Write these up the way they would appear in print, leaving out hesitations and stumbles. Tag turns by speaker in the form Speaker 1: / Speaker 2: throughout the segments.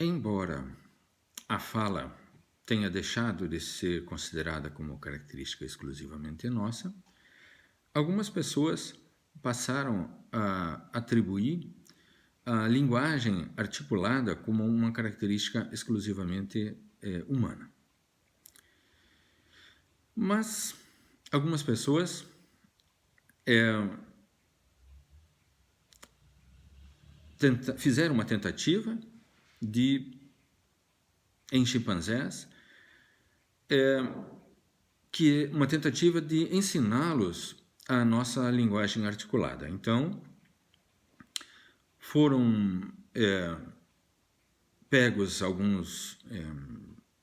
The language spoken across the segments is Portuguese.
Speaker 1: Embora a fala tenha deixado de ser considerada como característica exclusivamente nossa, algumas pessoas passaram a atribuir a linguagem articulada como uma característica exclusivamente humana. Mas algumas pessoas fizeram uma tentativa em chimpanzés, uma tentativa de ensiná-los a nossa linguagem articulada. Então, foram pegos alguns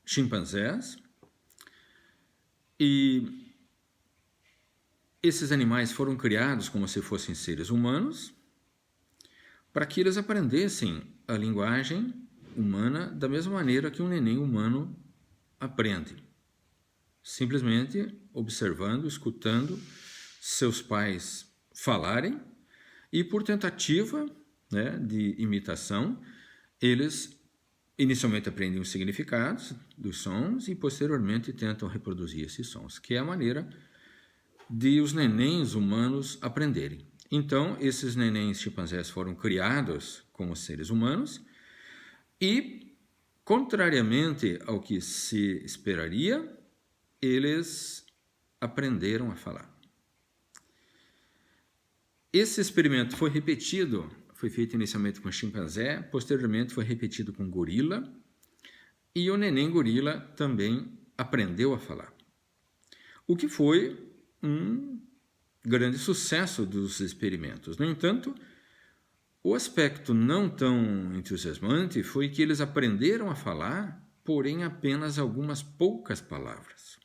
Speaker 1: chimpanzés e esses animais foram criados como se fossem seres humanos para que eles aprendessem a linguagem humana da mesma maneira que um neném humano aprende. Simplesmente observando, escutando seus pais falarem e por tentativa de imitação, eles inicialmente aprendem os significados dos sons e posteriormente tentam reproduzir esses sons, que é a maneira de os nenéns humanos aprenderem. Então, esses nenéns chimpanzés foram criados como seres humanos e, contrariamente ao que se esperaria, eles aprenderam a falar. Esse experimento foi repetido, foi feito inicialmente com chimpanzé, posteriormente foi repetido com gorila, e o neném gorila também aprendeu a falar. O que foi um grande sucesso dos experimentos. No entanto, o aspecto não tão entusiasmante foi que eles aprenderam a falar, porém apenas algumas poucas palavras.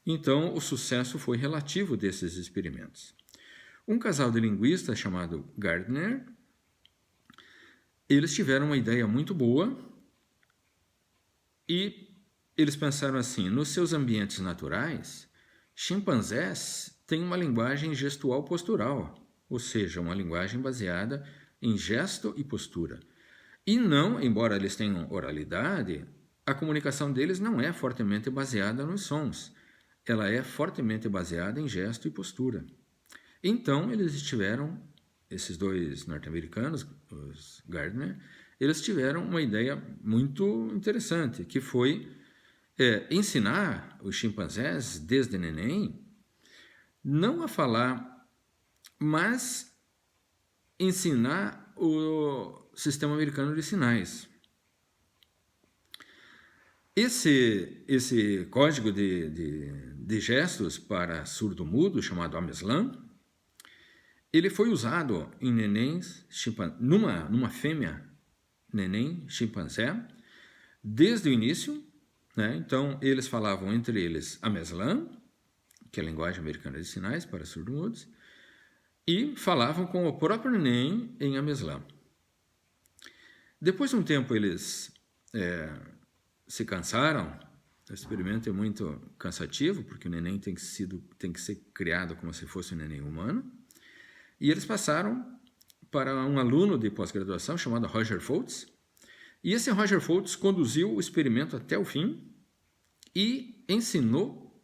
Speaker 1: Então, o sucesso foi relativo desses experimentos. Um casal de linguistas chamado Gardner, eles tiveram uma ideia muito boa e eles pensaram assim: nos seus ambientes naturais, chimpanzés têm uma linguagem gestual postural, ou seja, uma linguagem baseada em gesto e postura. E não, embora eles tenham oralidade, a comunicação deles não é fortemente baseada nos sons, ela é fortemente baseada em gesto e postura. Então, esses dois norte-americanos, os Gardner, eles tiveram uma ideia muito interessante, que foi ensinar os chimpanzés, desde neném, não a falar, mas ensinar o sistema americano de sinais. Esse código de gestos para surdo-mudo, chamado Ameslan, ele foi usado em nenéns, numa fêmea neném chimpanzé, desde o início. Então, eles falavam entre eles Ameslan, que é a linguagem americana de sinais para surdo-mudos, e falavam com o próprio neném em Ameslan. Depois de um tempo, eles se cansaram. O experimento é muito cansativo, porque o neném tem que ser criado como se fosse um neném humano. E eles passaram para um aluno de pós-graduação chamado Roger Foltz. E esse Roger Foltz conduziu o experimento até o fim e ensinou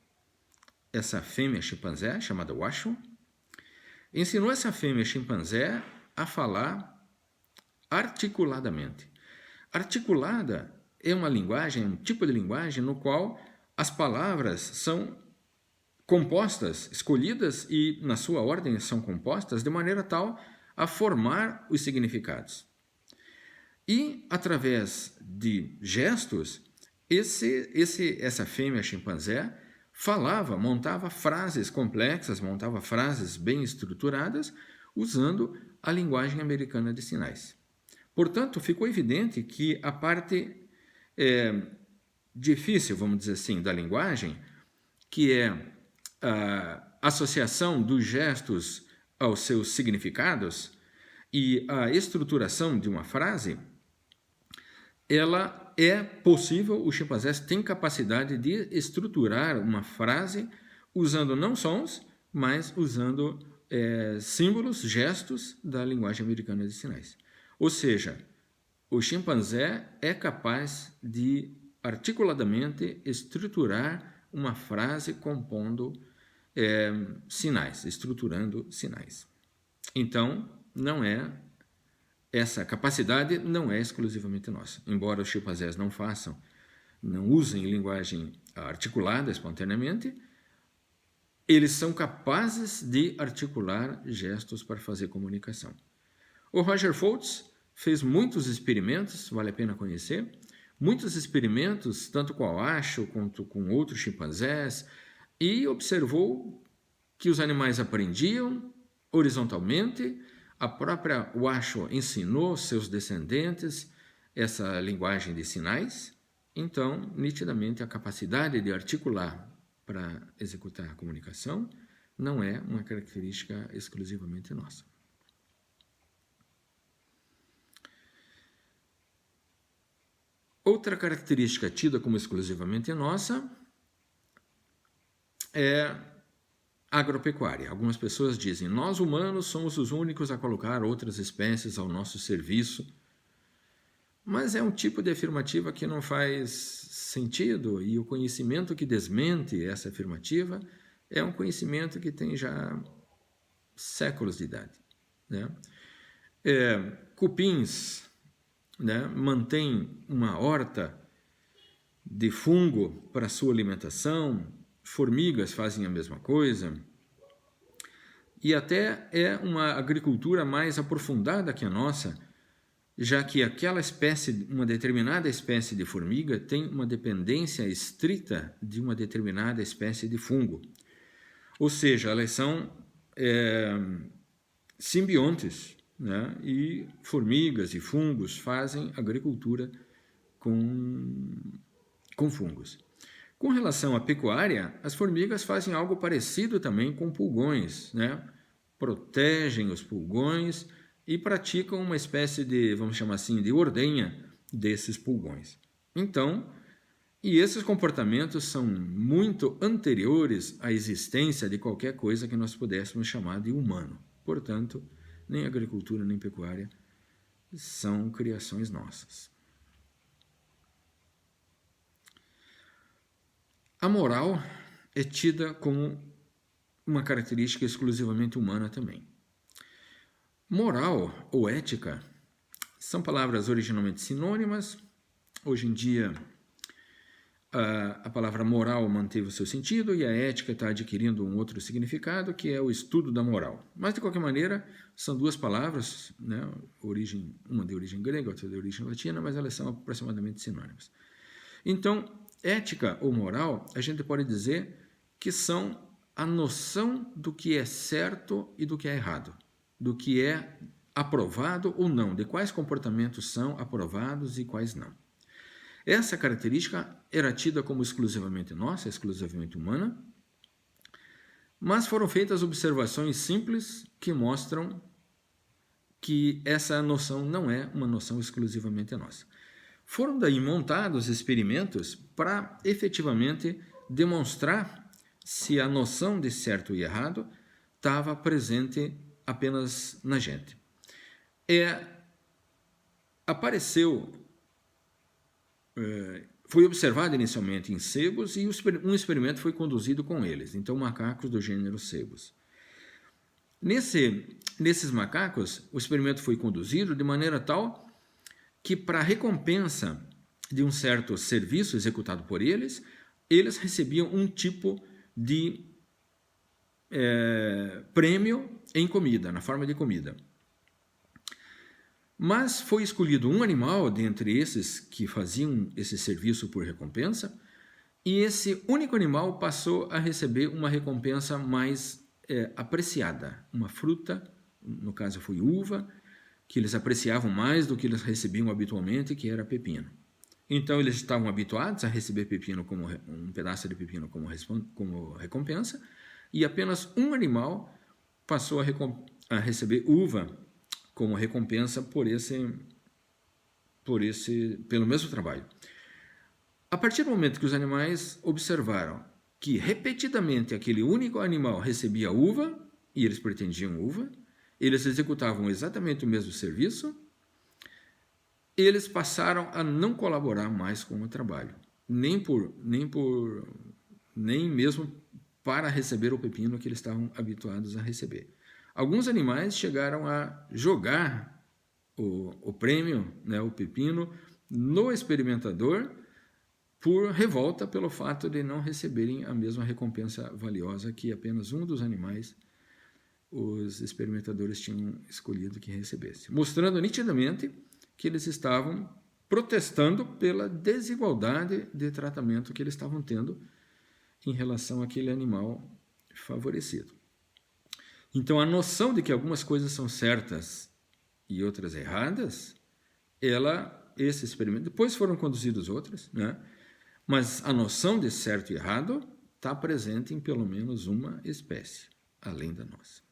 Speaker 1: essa fêmea chimpanzé, chamada Washoe, ensinou essa fêmea chimpanzé a falar articuladamente. Articulada é uma linguagem, um tipo de linguagem no qual as palavras são compostas, escolhidas e na sua ordem são compostas de maneira tal a formar os significados. E através de gestos, essa fêmea chimpanzé montava frases complexas, montava frases bem estruturadas, usando a linguagem americana de sinais. Portanto, ficou evidente que a parte difícil, vamos dizer assim, da linguagem, que é a associação dos gestos aos seus significados e a estruturação de uma frase, ela é possível, os chimpanzés têm capacidade de estruturar uma frase usando não sons, mas usando símbolos, gestos da linguagem americana de sinais. Ou seja, o chimpanzé é capaz de articuladamente estruturar uma frase compondo sinais, estruturando sinais. Então, essa capacidade não é exclusivamente nossa. Embora os chimpanzés não usem linguagem articulada espontaneamente, eles são capazes de articular gestos para fazer comunicação. O Roger Foltz fez muitos experimentos, vale a pena conhecer, muitos experimentos, tanto com o Washoe quanto com outros chimpanzés, e observou que os animais aprendiam horizontalmente. A própria Washoe ensinou seus descendentes essa linguagem de sinais. Então, nitidamente, a capacidade de articular para executar a comunicação não é uma característica exclusivamente nossa. Outra característica tida como exclusivamente nossa é agropecuária. Algumas pessoas dizem: nós humanos somos os únicos a colocar outras espécies ao nosso serviço. Mas é um tipo de afirmativa que não faz sentido, e o conhecimento que desmente essa afirmativa é um conhecimento que tem já séculos de idade, né? Cupins, né, mantêm uma horta de fungo para sua alimentação, formigas fazem a mesma coisa, e até é uma agricultura mais aprofundada que a nossa, já que uma determinada espécie de formiga tem uma dependência estrita de uma determinada espécie de fungo. Ou seja, elas são simbiontes, né? E formigas e fungos fazem agricultura com fungos. Com relação à pecuária, as formigas fazem algo parecido também com pulgões, né? Protegem os pulgões e praticam uma espécie de, vamos chamar assim, de ordenha desses pulgões. Então, e esses comportamentos são muito anteriores à existência de qualquer coisa que nós pudéssemos chamar de humano. Portanto, nem agricultura nem pecuária são criações nossas. A moral é tida como uma característica exclusivamente humana também. Moral ou ética são palavras originalmente sinônimas. Hoje em dia, a palavra moral manteve o seu sentido e a ética está adquirindo um outro significado, que é o estudo da moral. Mas, de qualquer maneira, são duas palavras, né? Uma de origem grega, outra de origem latina, mas elas são aproximadamente sinônimas. Então, ética ou moral, a gente pode dizer que são a noção do que é certo e do que é errado, do que é aprovado ou não, de quais comportamentos são aprovados e quais não. Essa característica era tida como exclusivamente nossa, exclusivamente humana, mas foram feitas observações simples que mostram que essa noção não é uma noção exclusivamente nossa. Foram daí montados experimentos para efetivamente demonstrar se a noção de certo e errado estava presente apenas na gente. Foi observado inicialmente em sebos e um experimento foi conduzido com eles, então macacos do gênero sebos. Nesses macacos, o experimento foi conduzido de maneira tal que, para recompensa de um certo serviço executado por eles, eles recebiam um tipo de prêmio em comida, na forma de comida. Mas foi escolhido um animal dentre esses que faziam esse serviço por recompensa, e esse único animal passou a receber uma recompensa mais apreciada, uma fruta, no caso foi uva, que eles apreciavam mais do que eles recebiam habitualmente, que era pepino. Então eles estavam habituados a receber pepino um pedaço de pepino como recompensa, e apenas um animal passou a receber uva como recompensa pelo mesmo trabalho. A partir do momento que os animais observaram que repetidamente aquele único animal recebia uva, e eles pretendiam uva, eles executavam exatamente o mesmo serviço, eles passaram a não colaborar mais com o trabalho, nem mesmo para receber o pepino que eles estavam habituados a receber. Alguns animais chegaram a jogar o prêmio, né, o pepino, no experimentador por revolta pelo fato de não receberem a mesma recompensa valiosa que apenas um dos animais os experimentadores tinham escolhido que recebesse, mostrando nitidamente que eles estavam protestando pela desigualdade de tratamento que eles estavam tendo em relação àquele animal favorecido. Então, a noção de que algumas coisas são certas e outras erradas, esse experimento, depois foram conduzidos outros, né? Mas a noção de certo e errado está presente em pelo menos uma espécie, além da nossa.